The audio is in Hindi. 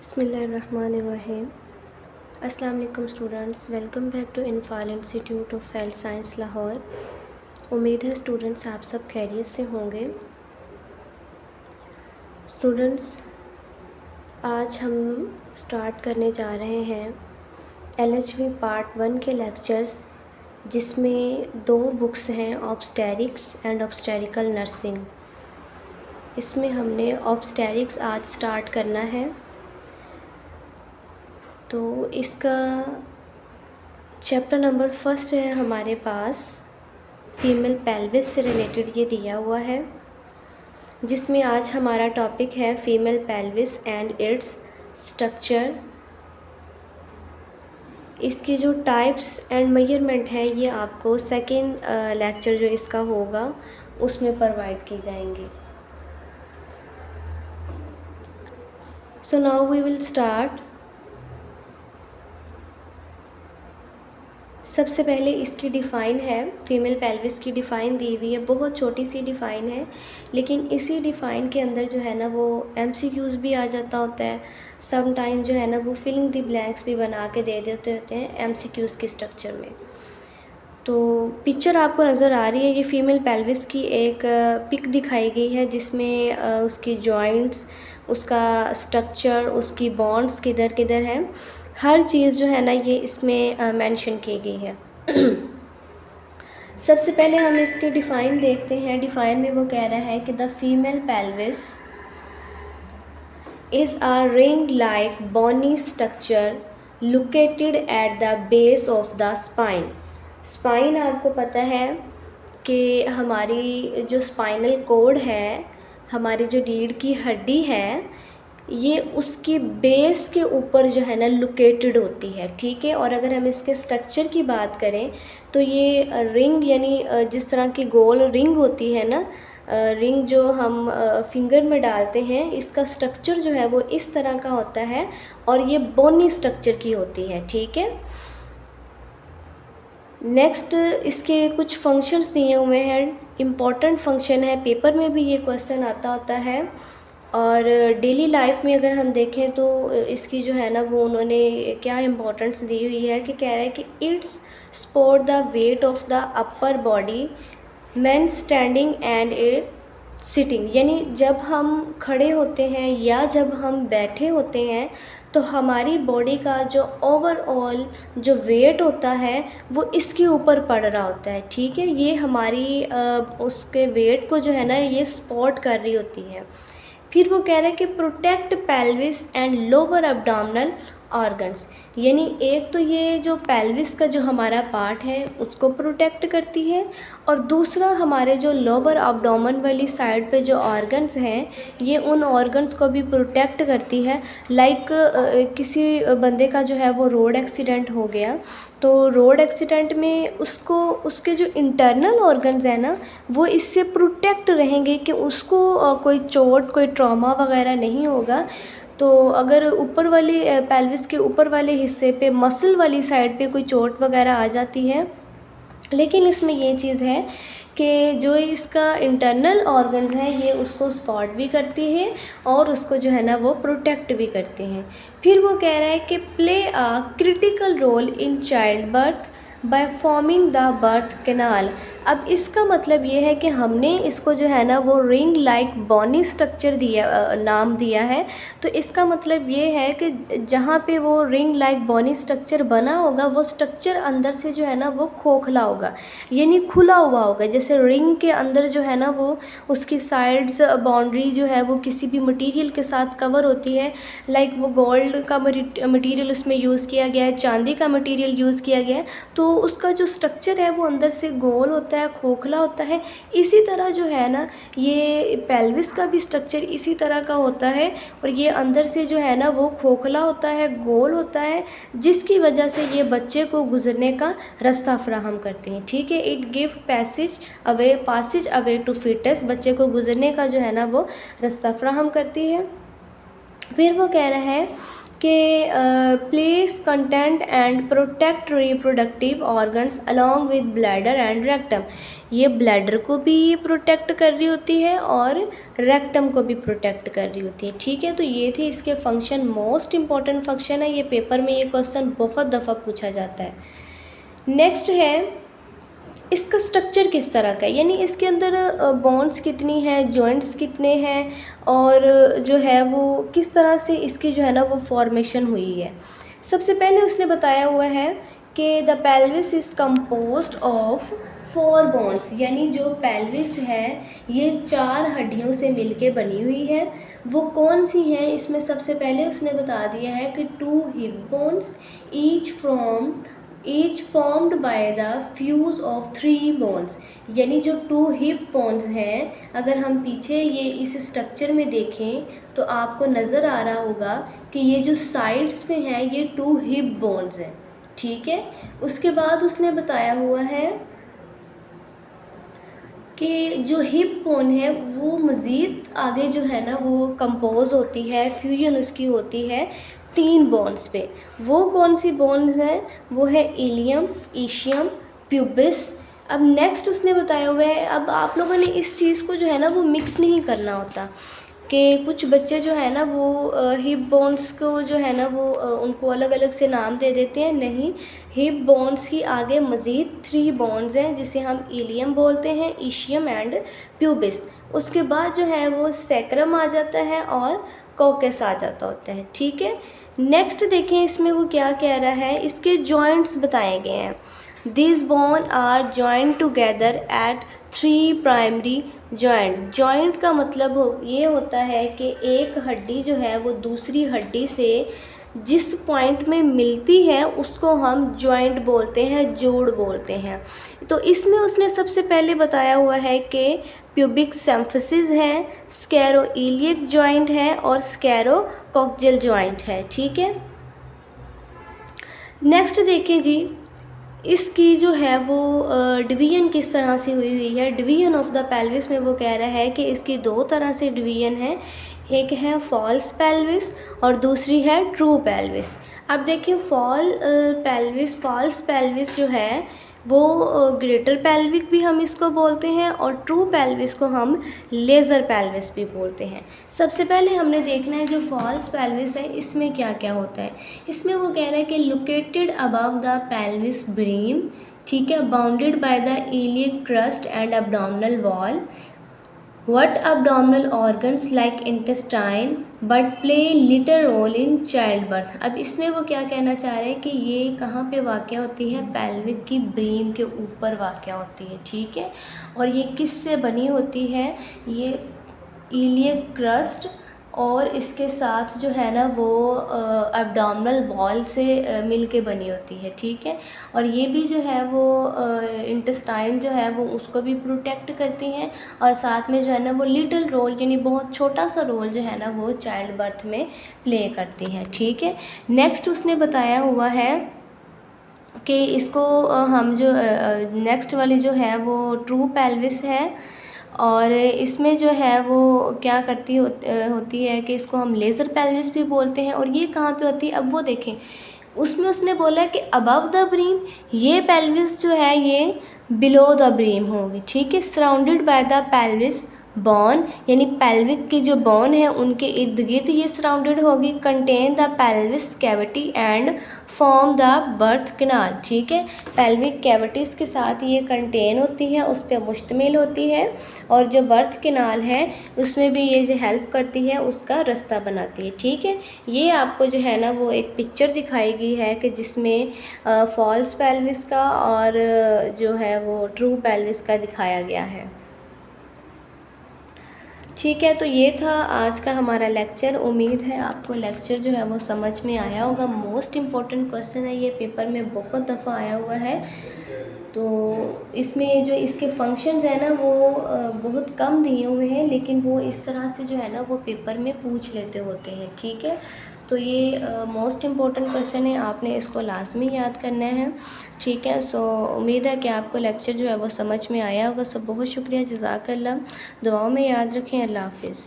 बिस्मिल्लाहिर्रहमानिर्रहीम। अस्सलाम वालेकुम students, welcome back to Infal institute of health science Lahore. उम्मीद है स्टूडेंट्स आप सब खैरियत से होंगे। स्टूडेंट्स, आज हम स्टार्ट करने जा रहे हैं LHV पार्ट 1 के लेक्चर्स, जिसमें 2 बुक्स हैं, ऑब्स्टेरिक्स एंड ऑब्स्टेरिकल नर्सिंग। इसमें हमने ऑब्स्टेरिक्स आज स्टार्ट करना है। तो इसका चैप्टर नंबर 1 है हमारे पास, फीमेल पेल्विस से रिलेटेड ये दिया हुआ है, जिसमें आज हमारा टॉपिक है female pelvis and its structure. इसकी जो टाइप्स एंड मेजरमेंट है ये आपको सेकेंड लेक्चर जो इसका होगा उसमें प्रोवाइड की जाएंगी। So now we will start. सबसे पहले इसकी डिफ़ाइन है, फीमेल पेल्विस की डिफ़ाइन दी हुई है, बहुत छोटी सी डिफ़ाइन है, लेकिन इसी डिफ़ाइन के अंदर जो है ना वो MCQs भी आ जाता होता है। सम टाइम जो है ना वो फिलिंग द ब्लैंक्स भी बना के दे देते होते हैं MCQs के स्ट्रक्चर में। तो पिक्चर आपको नज़र आ रही है, ये फीमेल पेल्विस की एक पिक दिखाई गई है, जिसमें उसकी जॉइंट्स, उसका स्ट्रक्चर, उसकी बॉन्ड्स किधर किधर हैं, हर चीज़ जो है ना ये इसमें मेंशन की गई है। सबसे पहले हम इसके डिफ़ाइन देखते हैं। डिफ़ाइन में वो कह रहा है कि the female pelvis is a ring like bony structure located at the base of the spine. Spine आपको पता है कि हमारी जो स्पाइनल कोड है, हमारी जो रीढ़ की हड्डी है, ये उसकी बेस के ऊपर जो है ना लोकेटेड होती है, ठीक है। और अगर हम इसके स्ट्रक्चर की बात करें तो ये रिंग, यानी जिस तरह की गोल रिंग होती है ना, रिंग जो हम फिंगर में डालते हैं, इसका स्ट्रक्चर जो है वो इस तरह का होता है और ये बोनी स्ट्रक्चर की होती है, ठीक है। नेक्स्ट इसके कुछ फंक्शंस दिए हुए हैं, इम्पॉर्टेंट फंक्शन है, पेपर में भी ये क्वेश्चन आता होता है। और डेली लाइफ में अगर हम देखें तो इसकी जो है ना वो उन्होंने क्या इम्पोर्टेंस दी हुई है कि कह रहा है कि it's support the weight of the upper body man standing and it sitting. यानी जब हम खड़े होते हैं या जब हम बैठे होते हैं तो हमारी बॉडी का जो ओवरऑल जो वेट होता है वो इसके ऊपर पड़ रहा होता है, ठीक है। ये हमारी उसके वेट को जो है ना ये सपोर्ट कर रही होती है। फिर वो कह रहा है कि protect pelvis and lower abdominal organs, यानी एक तो ये जो पेल्विस का जो हमारा पार्ट है उसको प्रोटेक्ट करती है, और दूसरा हमारे जो लोअर एब्डोमेन वाली साइड पे जो ऑर्गन्स हैं ये उन ऑर्गन्स को भी प्रोटेक्ट करती है। लाइक किसी बंदे का जो है वो रोड एक्सीडेंट हो गया, तो रोड एक्सीडेंट में उसको उसके जो इंटरनल ऑर्गन्स हैं ना वो इससे प्रोटेक्ट रहेंगे कि उसको कोई चोट, कोई ट्रॉमा वगैरह नहीं होगा। तो अगर ऊपर वाली पेल्विस के ऊपर वाले हिस्से पे, मसल वाली साइड पे कोई चोट वगैरह आ जाती है, लेकिन इसमें ये चीज़ है कि जो इसका इंटरनल ऑर्गन्स हैं ये उसको सपोर्ट भी करती है और उसको जो है ना वो प्रोटेक्ट भी करते हैं। फिर वो कह रहा है कि play a critical role in child birth by forming the birth canal. अब इसका मतलब ये है कि हमने इसको जो है ना वो रिंग लाइक बोनी स्ट्रक्चर दिया, नाम दिया है। तो इसका मतलब ये है कि जहाँ पे वो रिंग लाइक बोनी स्ट्रक्चर बना होगा वो स्ट्रक्चर अंदर से जो है ना वो खोखला होगा, यानी खुला हुआ होगा। जैसे रिंग के अंदर जो है ना वो उसकी साइड्स, बाउंड्री जो है वो किसी भी मटेरियल के साथ कवर होती है। लाइक वो गोल्ड का मटेरियल उसमें यूज़ किया गया है, चांदी का मटेरियल यूज़ किया गया है, तो उसका जो स्ट्रक्चर है वो अंदर से गोल होता है, खोखला होता है। इसी तरह जो है ना ये पेल्विस का भी स्ट्रक्चर इसी तरह का होता है, और ये अंदर से जो है ना वो खोखला होता है, गोल होता है, जिसकी वजह से ये बच्चे को गुजरने का रास्ता फराहम करती हैं, ठीक है। It give passage away to foetus, बच्चे को गुजरने का जो है ना वो रास्ता फराहम करती है। फिर वो कह रहा है कि place content and protect reproductive organs along with bladder and rectum. ये ब्लैडर को भी प्रोटेक्ट कर रही होती है और रेक्टम को भी प्रोटेक्ट कर रही होती है। ठीक है, तो ये थे इसके फंक्शन, मोस्ट इम्पॉर्टेंट फंक्शन है। ये पेपर में ये क्वेश्चन बहुत दफ़ा पूछा जाता है। नेक्स्ट है इसका स्ट्रक्चर किस तरह का है, यानी इसके अंदर बॉन्ड्स कितनी हैं, जॉइंट्स कितने हैं, और जो है वो किस तरह से इसकी जो है ना वो फॉर्मेशन हुई है। सबसे पहले उसने बताया हुआ है कि the pelvis is composed of 4 bones, यानी जो पेल्विस है ये 4 हड्डियों से मिलके बनी हुई है। वो कौन सी हैं, इसमें सबसे पहले उसने बता दिया है कि 2 hip bones each formed by the fuse of 3 bones, यानी जो 2 हिप बोन्स हैं, अगर हम पीछे ये इस स्ट्रक्चर में देखें तो आपको नज़र आ रहा होगा कि ये जो साइड्स में है ये 2 हिप बोन्स हैं। ठीक है, उसके बाद उसने बताया हुआ है कि जो हिप बोन है वो मज़ीद आगे जो है ना वो कंपोज होती है, फ्यूजन उसकी होती है 3 बोन्स पे। वो कौन सी बोन्स हैं, वो है इलियम, ईशियम, प्यूबिस। अब नेक्स्ट उसने बताया हुआ है, अब आप लोगों ने इस चीज़ को जो है ना वो मिक्स नहीं करना होता कि कुछ बच्चे जो है ना वो हिप बोन्स को जो है ना वो उनको अलग अलग से नाम दे देते हैं। नहीं, हिप बोन्स ही आगे मज़ीद 3 बोन्स हैं जिसे हम इलियम बोलते हैं, ईशियम एंड प्यूबिस। उसके बाद जो है वो सैक्रम आ जाता है और कॉकस आ जाता होता है। ठीक है, नेक्स्ट देखें इसमें वो क्या कह रहा है, इसके जॉइंट्स बताए गए हैं। This bone are joint together at 3 primary joint. Joint का मतलब ये होता है कि एक हड्डी जो है वो दूसरी हड्डी से जिस पॉइंट में मिलती है उसको हम जॉइंट बोलते हैं, जोड़ बोलते हैं। तो इसमें उसने सबसे पहले बताया हुआ है कि प्यूबिक सिम्फिसिस है, स्क्लेरोइलियक जॉइंट है और स्क्लेरोकोक्सियल जॉइंट है। ठीक है, नेक्स्ट देखें जी, इसकी जो है वो डिवीज़न किस तरह से हुई है। डिवीज़न ऑफ द पेल्विस में वो कह रहा है कि इसकी 2 तरह से डिवीज़न है, एक है फॉल्स पेल्विस और दूसरी है ट्रू पेल्विस। अब देखिए फॉल्स पेल्विस जो है वो ग्रेटर पेल्विक भी हम इसको बोलते हैं और ट्रू पेल्विस को हम लेज़र पेल्विस भी बोलते हैं। सबसे पहले हमने देखना है जो फॉल्स पेल्विस है इसमें क्या क्या होता है। इसमें वो कह रहा है कि located above the pelvis brim, ठीक है, bounded by the iliac crust and abdominal wall. What abdominal organs like intestine but play little role in childbirth। अब इसमें वो क्या कहना चाह रहे हैं कि ये कहाँ पे वाक़या होती है, पेल्विक की ब्रीम के ऊपर वाक़या होती है। ठीक है, और ये किस से बनी होती है, ये इलियक क्रस्ट और इसके साथ जो है ना वो एब्डोमिनल वॉल से मिल के बनी होती है। ठीक है, और ये भी जो है वो इंटेस्टाइन जो है वो उसको भी प्रोटेक्ट करती हैं और साथ में जो है ना वो लिटिल रोल यानी बहुत छोटा सा रोल जो है ना वो चाइल्ड बर्थ में प्ले करती हैं। ठीक है, नेक्स्ट उसने बताया हुआ है कि इसको हम जो नेक्स्ट वाली जो है वो ट्रू पेल्विस है और इसमें जो है वो क्या करती होती है कि इसको हम लेज़र पेल्विस भी बोलते हैं। और ये कहाँ पे होती है, अब वो देखें उसमें उसने बोला कि अबव द ब्रीम, ये पेल्विस जो है ये बिलो द ब्रीम होगी। ठीक है, surrounded by the pelvis bone, यानी पेल्विक की जो बोन है उनके इर्द गिर्द ये सराउंडेड होगी। Contain the pelvis cavity and form the birth canal. ठीक है, पेल्विक कैविटीज़ के साथ ये कंटेन होती है, उस पर मुश्तमिल होती है और जो बर्थ कैनाल है उसमें भी ये जो हेल्प करती है उसका रास्ता बनाती है। ठीक है, ये आपको जो है ना वो एक पिक्चर दिखाई गई है कि जिसमें फॉल्स पेल्विस का और जो है वो ट्रू पेल्विस का दिखाया गया है। ठीक है, तो ये था आज का हमारा लेक्चर। उम्मीद है आपको लेक्चर जो है वो समझ में आया होगा। मोस्ट इम्पॉर्टेंट क्वेश्चन है, ये पेपर में बहुत दफ़ा आया हुआ है। तो इसमें जो इसके फंक्शंस हैं ना वो बहुत कम दिए हुए हैं, लेकिन वो इस तरह से जो है ना वो पेपर में पूछ लेते होते हैं। ठीक है, तो ये मोस्ट इम्पॉर्टेंट क्वेश्चन है, आपने इसको लाजमी याद करना है। ठीक है, सो उम्मीद है कि आपको लेक्चर जो है वो समझ में आया होगा। सब बहुत शुक्रिया, जज़ाकल्लाह। दुआओं में याद रखें। अल्लाह हाफ़िज़।